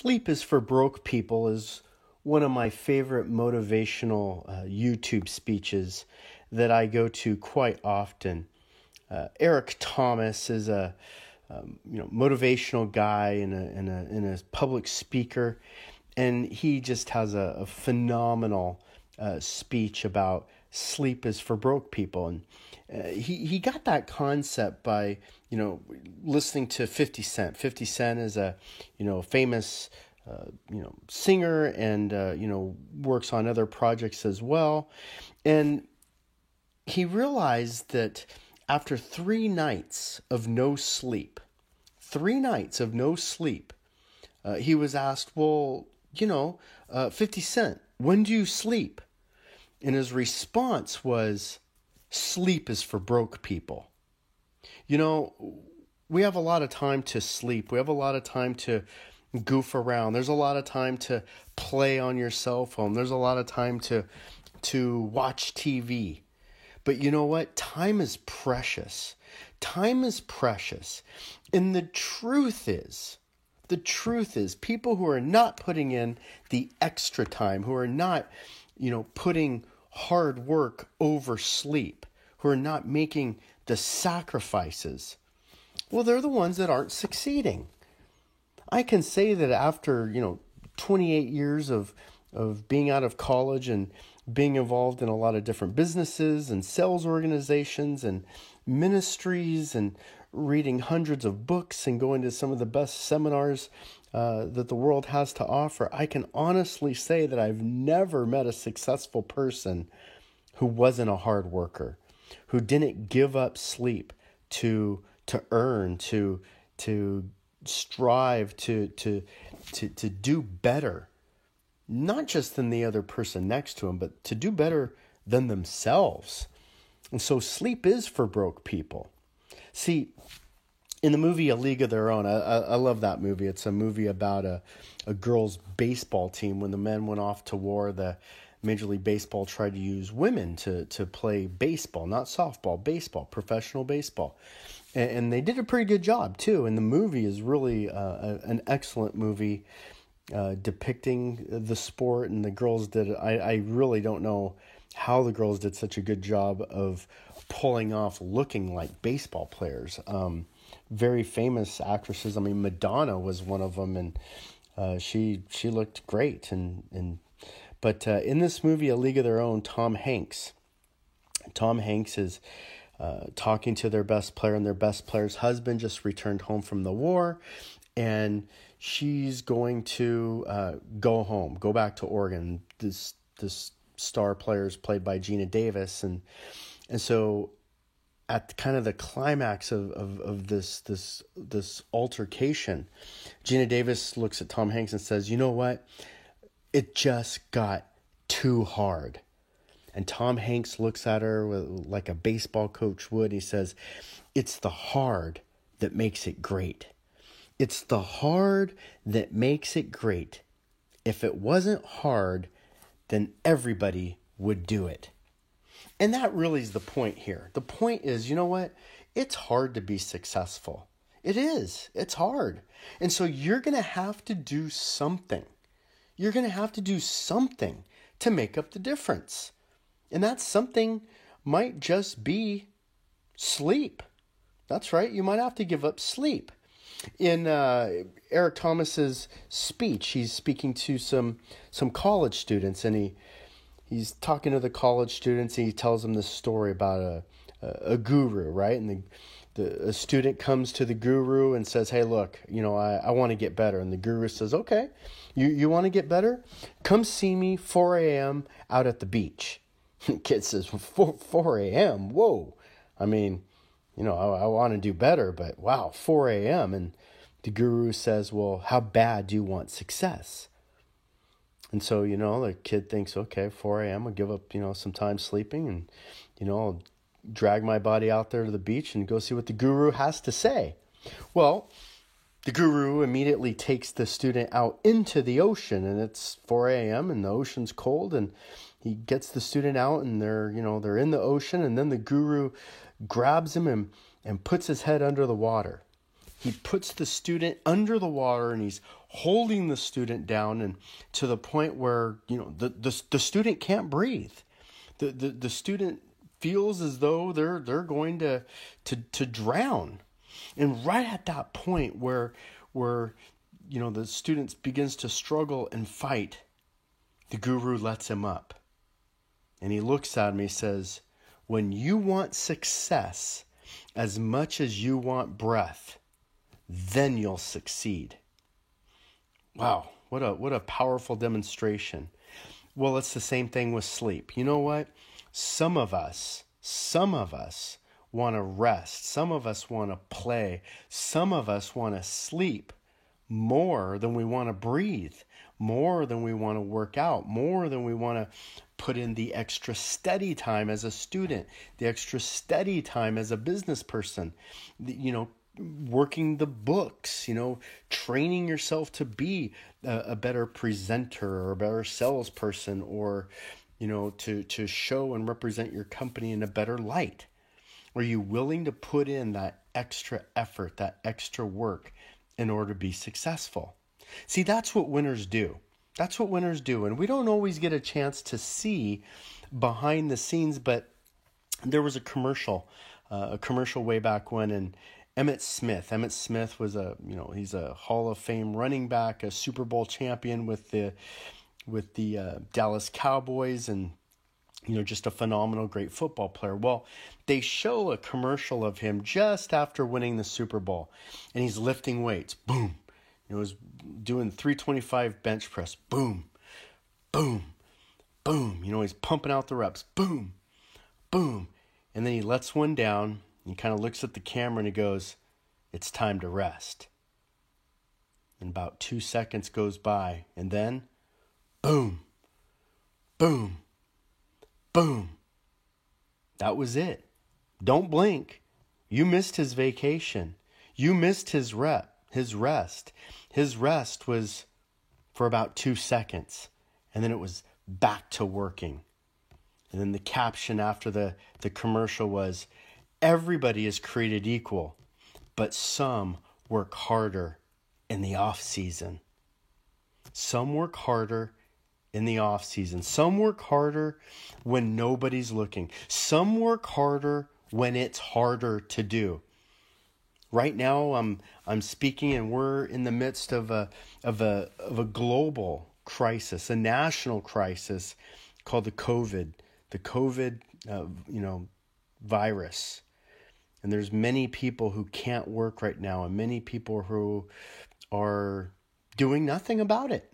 Sleep is for Broke People is one of my favorite motivational YouTube speeches that I go to quite often. Eric Thomas is a motivational guy and a public speaker, and he just has a phenomenal speech about sleep is for broke people. And he got that concept by listening to 50 Cent. 50 Cent is a famous singer and works on other projects as well. And he realized that after 3 nights of no sleep, he was asked, well, 50 Cent, when do you sleep? And his response was, sleep is for broke people. We have a lot of time to sleep. We have a lot of time to goof around. There's a lot of time to play on your cell phone. There's a lot of time to watch TV. But you know what? Time is precious. Time is precious. And the truth is, people who are not putting in the extra time, who are not, putting hard work over sleep, who are not making the sacrifices, well, they're the ones that aren't succeeding. I can say that after, 28 years of being out of college and being involved in a lot of different businesses and sales organizations and ministries and reading hundreds of books and going to some of the best seminars that the world has to offer, I can honestly say that I've never met a successful person who wasn't a hard worker, who didn't give up sleep to earn, to strive, to do better. Not just than the other person next to him, but to do better than themselves. And so sleep is for broke people. See, in the movie A League of Their Own, I love that movie. It's a movie about a girls' baseball team. When the men went off to war, the Major League Baseball tried to use women to play baseball, not softball, baseball, professional baseball. And they did a pretty good job, too. And the movie is really an excellent movie depicting the sport, and the girls did. I really don't know how the girls did such a good job of pulling off looking like baseball players. Very famous actresses. I mean, Madonna was one of them, and she looked great. But in this movie, A League of Their Own, Tom Hanks is talking to their best player, and their best player's husband just returned home from the war, and she's going to go back to Oregon. This star player is played by Gina Davis, and so at kind of the climax of this altercation, Gina Davis looks at Tom Hanks and says, "You know what? It just got too hard." And Tom Hanks looks at her like a baseball coach would. He says, "It's the hard that makes it great. It's the hard that makes it great. If it wasn't hard, then everybody would do it." And that really is the point here. The point is, you know what? It's hard to be successful. It is. It's hard. And so you're going to have to do something. You're going to have to do something to make up the difference. And that something might just be sleep. That's right. You might have to give up sleep. In Eric Thomas's speech, he's speaking to some college students, and he's talking to the college students, and he tells them this story about a guru, right? And a student comes to the guru and says, "Hey, look, I want to get better." And the guru says, "Okay, you want to get better? Come see me 4 a.m. out at the beach." The kid says, 4 a.m.? Whoa. I mean, I want to do better, but wow, 4 a.m. And the guru says, "Well, how bad do you want success?" And so, the kid thinks, okay, 4 a.m., I'll give up, some time sleeping, and, I'll drag my body out there to the beach and go see what the guru has to say. Well, the guru immediately takes the student out into the ocean, and it's 4 a.m. and the ocean's cold, and he gets the student out, and they're in the ocean, and then the guru grabs him and puts his head under the water. He puts the student under the water and he's holding the student down, and to the point where, the student can't breathe. The student feels as though they're going to drown. And right at that point where the student begins to struggle and fight, the guru lets him up. And he looks at him, he says, when you want success as much as you want breath, then you'll succeed. Wow, what a powerful demonstration. Well, it's the same thing with sleep. You know what? Some of us want to rest. Some of us want to play. Some of us want to sleep more than we want to breathe, more than we want to work out, more than we want to put in the extra study time as a student, the extra study time as a business person, working the books, training yourself to be a better presenter or a better salesperson, or, to show and represent your company in a better light. Are you willing to put in that extra effort, that extra work in order to be successful? See, that's what winners do. That's what winners do. And we don't always get a chance to see behind the scenes, but there was a commercial way back when, and Emmitt Smith was he's a Hall of Fame running back, a Super Bowl champion with the Dallas Cowboys, and just a phenomenal, great football player. Well, they show a commercial of him just after winning the Super Bowl, and he's lifting weights. Boom. He's doing 325 bench press. Boom, boom, boom. He's pumping out the reps. Boom, boom. And then he lets one down. He kind of looks at the camera and he goes, it's time to rest. And about 2 seconds goes by, and then boom, boom, boom. That was it. Don't blink. You missed his vacation. You missed his rest. His rest was for about 2 seconds, and then it was back to working. And then the caption after the commercial was, everybody is created equal, but some work harder in the off season. Some work harder in the off season. Some work harder when nobody's looking. Some work harder when it's harder to do. Right now, I'm speaking, and we're in the midst of a global crisis, a national crisis called the COVID virus. And there's many people who can't work right now, and many people who are doing nothing about it.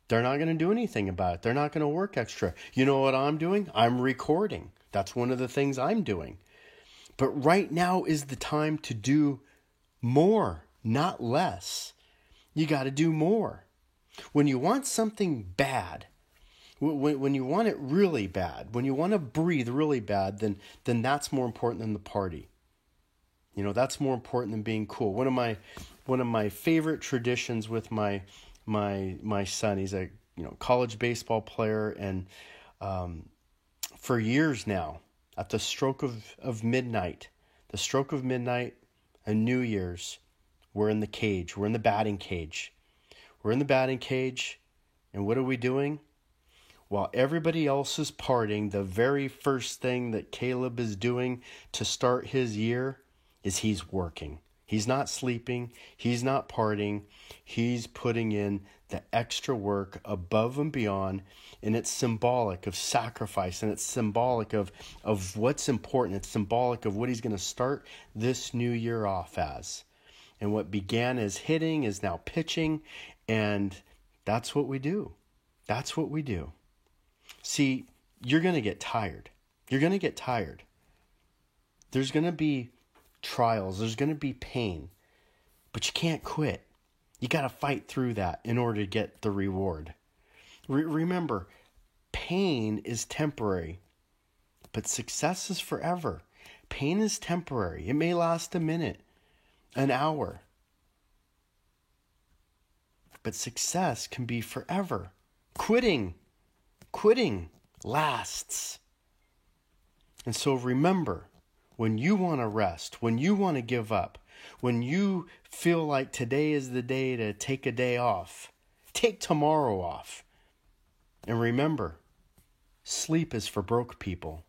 They're not going to do anything about it. They're not going to work extra. You know what I'm doing? I'm recording. That's one of the things I'm doing. But right now is the time to do more, not less. You got to do more. When you want something bad, when you want it really bad, when you want to breathe really bad, then that's more important than the party. That's more important than being cool. One of my favorite traditions with my son, he's a college baseball player, and for years now, at the stroke of midnight and New Year's, we're in the cage. We're in the batting cage. And what are we doing? While everybody else is partying, the very first thing that Caleb is doing to start his year is he's working. He's not sleeping. He's not partying. He's putting in the extra work above and beyond, and it's symbolic of sacrifice, and it's symbolic of what's important. It's symbolic of what he's going to start this new year off as. And what began as hitting is now pitching, and that's what we do. That's what we do. See, you're going to get tired. You're going to get tired. There's going to be trials. There's going to be pain. But you can't quit. You got to fight through that in order to get the reward. Remember, pain is temporary, but success is forever. Pain is temporary. It may last a minute, an hour, but success can be forever. Quitting lasts. And so remember, when you want to rest, when you want to give up, When you feel like today is the day to take a day off, take tomorrow off. And remember, sleep is for broke people.